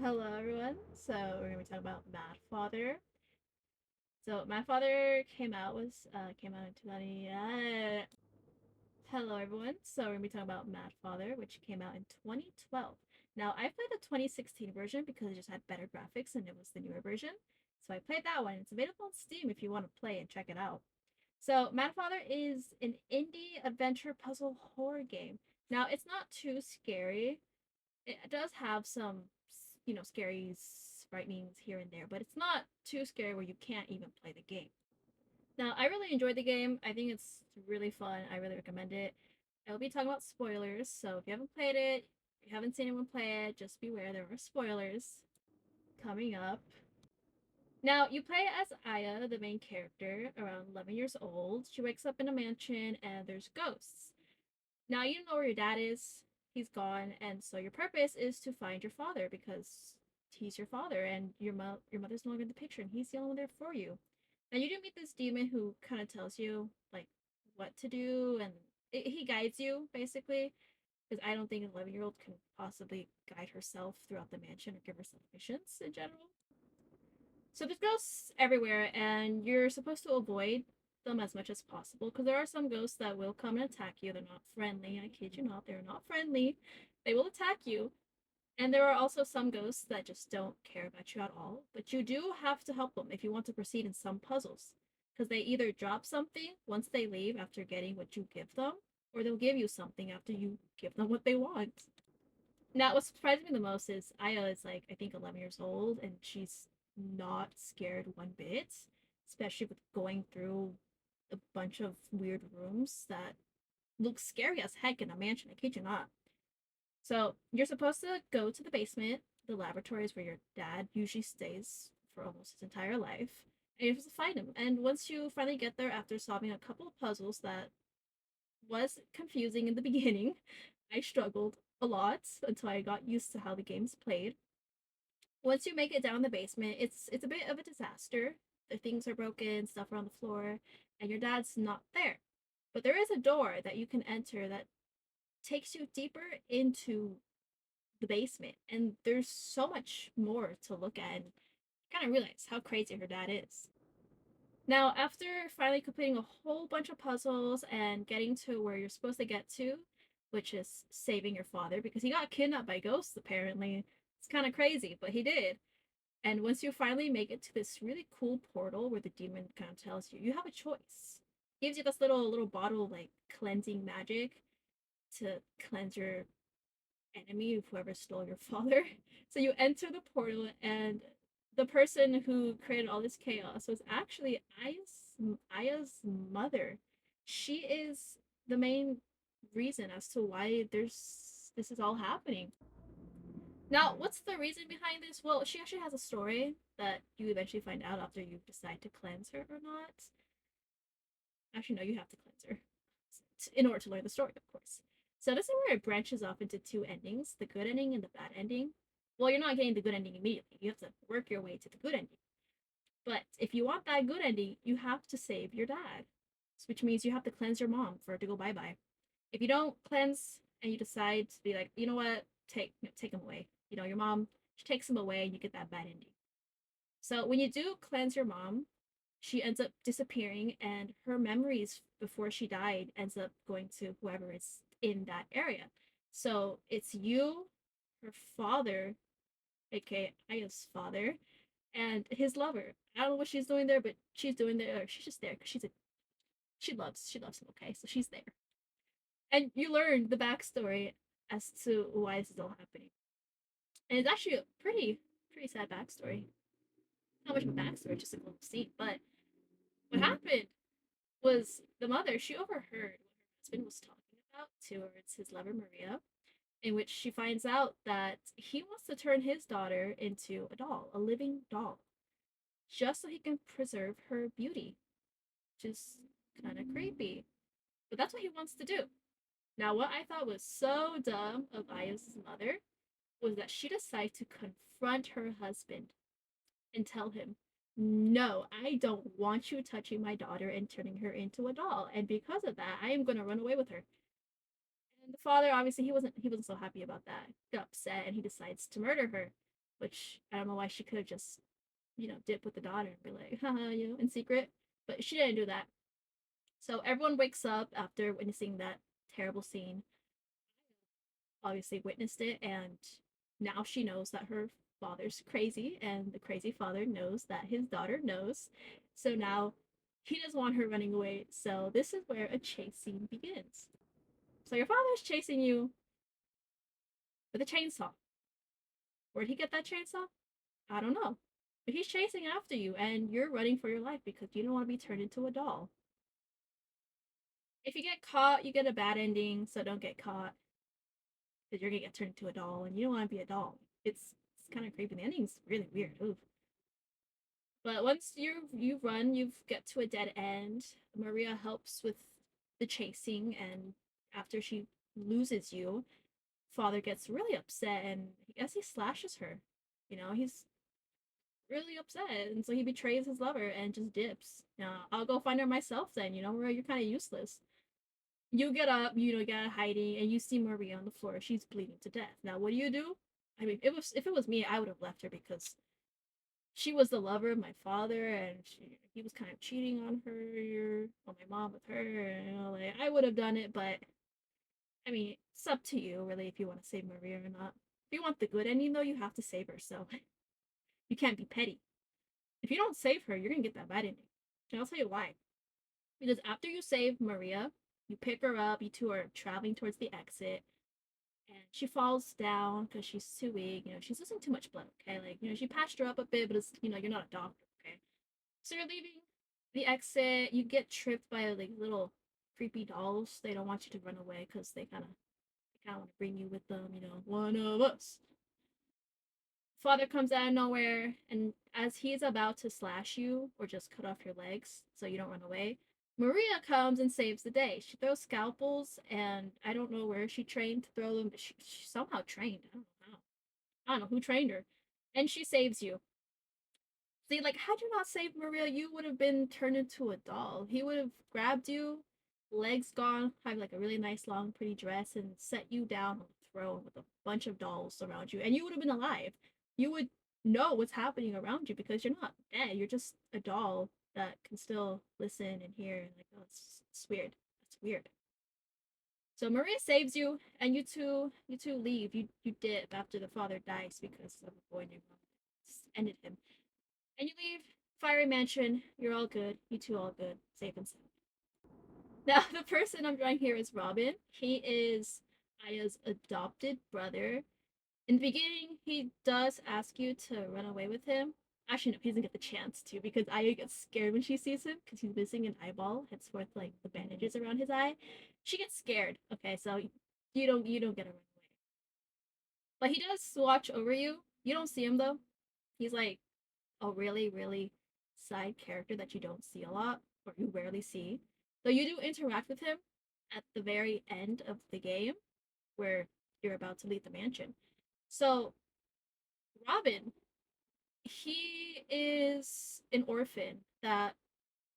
Hello, everyone. So we're gonna be talking about Mad Father. So Mad Father came out in 20. Hello, everyone. So we're gonna be talking about Mad Father, which came out in 2012. Now I played the 2016 version because it just had better graphics and it was the newer version. So I played that one. It's available on Steam if you want to play and check it out. So Mad Father is an indie adventure puzzle horror game. Now it's not too scary. It does have some, scary frightenings here and there, but it's not too scary where you can't even play the game. Now, I really enjoyed the game. I think it's really fun. I really recommend it. I'll be talking about spoilers, so if you haven't played it, if you haven't seen anyone play it, just beware there are spoilers coming up. Now, you play as Aya, the main character, around 11 years old. She wakes up in a mansion and there's ghosts. Now you don't know where your dad is. He's gone, and so your purpose is to find your father because he's your father, and your mother's no longer in the picture, and he's the only one there for you. And you do meet this demon who kind of tells you like what to do, and he guides you basically. Because I don't think an 11-year-old can possibly guide herself throughout the mansion or give herself missions in general. So there's ghosts everywhere, and you're supposed to avoid them as much as possible because there are some ghosts that will come and attack you. They're not friendly. I kid you not, they're not friendly. They will attack you. And there are also some ghosts that just don't care about you at all. But you do have to help them if you want to proceed in some puzzles. Because they either drop something once they leave after getting what you give them, or they'll give you something after you give them what they want. Now, what surprised me the most is Aya is like, I think 11 years old, and she's not scared one bit, especially with going through a bunch of weird rooms that look scary as heck in a mansion. I kid you not. So, you're supposed to go to the basement. The laboratory is where your dad usually stays for almost his entire life. And you're supposed to find him. And once you finally get there after solving a couple of puzzles that was confusing in the beginning, I struggled a lot until I got used to how the game's played. Once you make it down the basement, it's a bit of a disaster. The things are broken, stuff are on the floor, and your dad's not there. But there is a door that you can enter that takes you deeper into the basement, and there's so much more to look at. And kind of realize how crazy her dad is. Now, after finally completing a whole bunch of puzzles and getting to where you're supposed to get to, which is saving your father because he got kidnapped by ghosts apparently. It's kind of crazy, but he did. And once you finally make it to this really cool portal where the demon kind of tells you you have a choice. Gives you this little bottle of like cleansing magic to cleanse your enemy of whoever stole your father. So you enter the portal, and the person who created all this chaos was actually Aya's mother. She is the main reason as to why this is all happening. Now, what's the reason behind this? Well, she actually has a story that you eventually find out after you decide to cleanse her or not. Actually, no, you have to cleanse her in order to learn the story, of course. So this is where it branches off into two endings: the good ending and the bad ending. Well, you're not getting the good ending immediately. You have to work your way to the good ending. But if you want that good ending, you have to save your dad, which means you have to cleanse your mom for her to go bye bye. If you don't cleanse and you decide to be like, you know what, take him away. You know, your mom, she takes him away, and you get that bad ending. So when you do cleanse your mom, she ends up disappearing, and her memories before she died ends up going to whoever is in that area. So it's you, her father, aka Aya's father, and his lover. I don't know what she's doing there, but she's doing there. She's just there because she loves him. Okay, so she's there, and you learn the backstory as to why this is all happening. And it's actually a pretty sad backstory. Not much of a backstory, just a little scene. But what happened was the mother, she overheard what her husband was talking about towards his lover Maria, in which she finds out that he wants to turn his daughter into a doll, a living doll, just so he can preserve her beauty, which is kind of creepy. But that's what he wants to do. Now, what I thought was so dumb of Aya's mother was that she decided to confront her husband and tell him, no, I don't want you touching my daughter and turning her into a doll. And because of that, I am going to run away with her. And the father, obviously, he wasn't so happy about that. He got upset and he decides to murder her. which I don't know why she could have just, dip with the daughter and be like, haha, in secret. But she didn't do that. So everyone wakes up after witnessing that terrible scene, obviously witnessed it, and now she knows that her father's crazy, and the crazy father knows that his daughter knows. So now he doesn't want her running away. So this is where a chase scene begins. So your father's chasing you with a chainsaw. Where'd he get that chainsaw? I don't know. But he's chasing after you, and you're running for your life because you don't want to be turned into a doll. If you get caught, you get a bad ending, so don't get caught. Because you're gonna get turned into a doll, and you don't want to be a doll. It's kind of creepy. The ending's really weird. Oof. But once you run, you get to a dead end. Maria helps with the chasing, and after she loses you, father gets really upset, and I guess he slashes her. He's really upset, and so he betrays his lover and just dips. I'll go find her myself then. Maria, you're kind of useless. You get up, get out of hiding, and you see Maria on the floor. She's bleeding to death. Now, what do? I mean, if it was me, I would have left her because she was the lover of my father, and he was kind of cheating on her, on my mom with her. Like I would have done it, but I mean, it's up to you, really, if you want to save Maria or not. If you want the good ending, though, you have to save her. So you can't be petty. If you don't save her, you're gonna get that bad ending, and I'll tell you why. Because after you save Maria, you pick her up. You two are traveling towards the exit, and she falls down because she's too weak. She's losing too much blood. Okay, like she patched her up a bit, but it's you're not a doctor. Okay, so you're leaving the exit. You get tripped by like little creepy dolls. They don't want you to run away because they kind of want to bring you with them. One of us. Father comes out of nowhere, and as he's about to slash you or just cut off your legs so you don't run away, Maria comes and saves the day. She throws scalpels, and I don't know where she trained to throw them, but she somehow trained. I don't know how. I don't know who trained her. And she saves you. See, like, had you not saved Maria, you would have been turned into a doll. He would have grabbed you, legs gone, have like a really nice, long, pretty dress, and set you down on the throne with a bunch of dolls around you, and you would have been alive. You would know what's happening around you because you're not dead. You're just a doll that can still listen and hear. And like, oh, it's weird. That's weird. So Maria saves you, and you two leave. You dip after the father dies because of a boy named Roman. Ended him. And you leave Fiery Mansion. You're all good. You two all good. Safe and sound. Now, the person I'm drawing here is Robin. He is Aya's adopted brother. In the beginning, he does ask you to run away with him. Actually, no, he doesn't get the chance to because Aya gets scared when she sees him because he's missing an eyeball. Henceforth, like the bandages around his eye. She gets scared. Okay, so you don't get to run away. But he does watch over you. You don't see him though. He's like a really, really side character that you don't see a lot or you rarely see. Though you do interact with him at the very end of the game where you're about to leave the mansion. So, Robin, he is an orphan that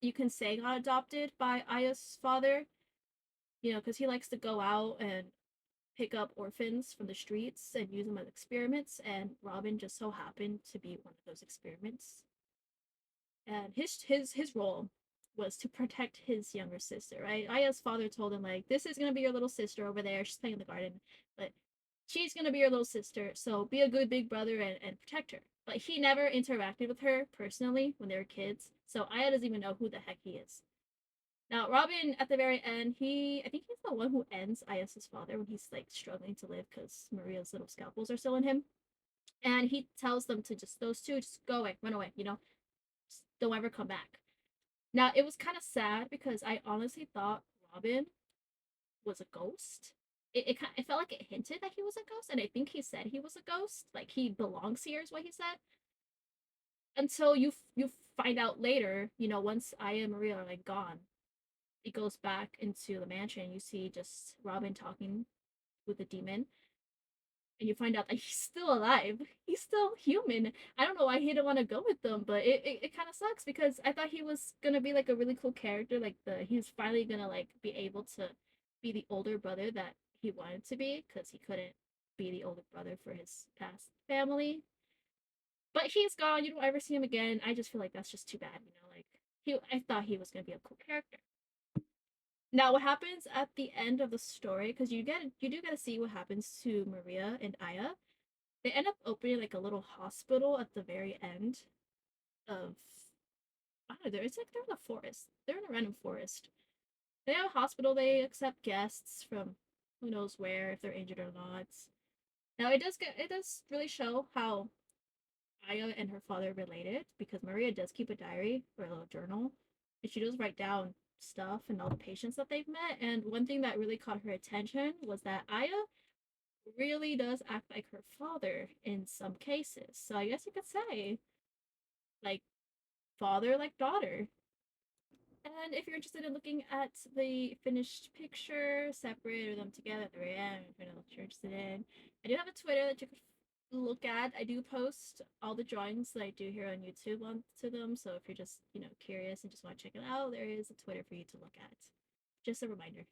you can say got adopted by Aya's father, because he likes to go out and pick up orphans from the streets and use them as experiments, and Robin just so happened to be one of those experiments. And his role was to protect his younger sister, right? Aya's father told him like, "This is gonna be your little sister over there. She's playing in the garden, but she's gonna be your little sister. So be a good big brother and protect her." But he never interacted with her personally when they were kids, so Aya doesn't even know who the heck he is. Now, Robin, at the very end, I think he's the one who ends Aya's father when he's like struggling to live because Maria's little scalpels are still in him, and he tells them to just those two just go away, run away, just don't ever come back. Now, it was kind of sad because I honestly thought Robin was a ghost. It felt like it hinted that he was a ghost, and I think he said he was a ghost, like he belongs here is what he said. Until you find out later, once Aya and Maria are like gone, it goes back into the mansion. You see just Robin talking with the demon, and you find out that he's still alive. He's still human. I don't know why he didn't want to go with them, but it kind of sucks because I thought he was gonna be like a really cool character. Like he's finally gonna like be able to be the older brother that he wanted to be because he couldn't be the older brother for his past family. But he's gone. You don't ever see him again. I just feel like that's just too bad. You know, like I thought he was gonna be a cool character. Now, what happens at the end of the story? Because you do get to see what happens to Maria and Aya. They end up opening like a little hospital at the very end of I don't know. It's like they're in a forest. They're in a random forest. They have a hospital. They accept guests from who knows where if they're injured or not. Now it does really show how Aya and her father related because Maria does keep a diary or a little journal, and she does write down stuff and all the patients that they've met. And one thing that really caught her attention was that Aya really does act like her father in some cases. So I guess you could say like father like daughter. And if you're interested in looking at the finished picture, separate them together at the very end, if you know what you're interested in, I do have a Twitter that you could look at. I do post all the drawings that I do here on YouTube onto them. So if you're just, curious and just want to check it out, there is a Twitter for you to look at. Just a reminder.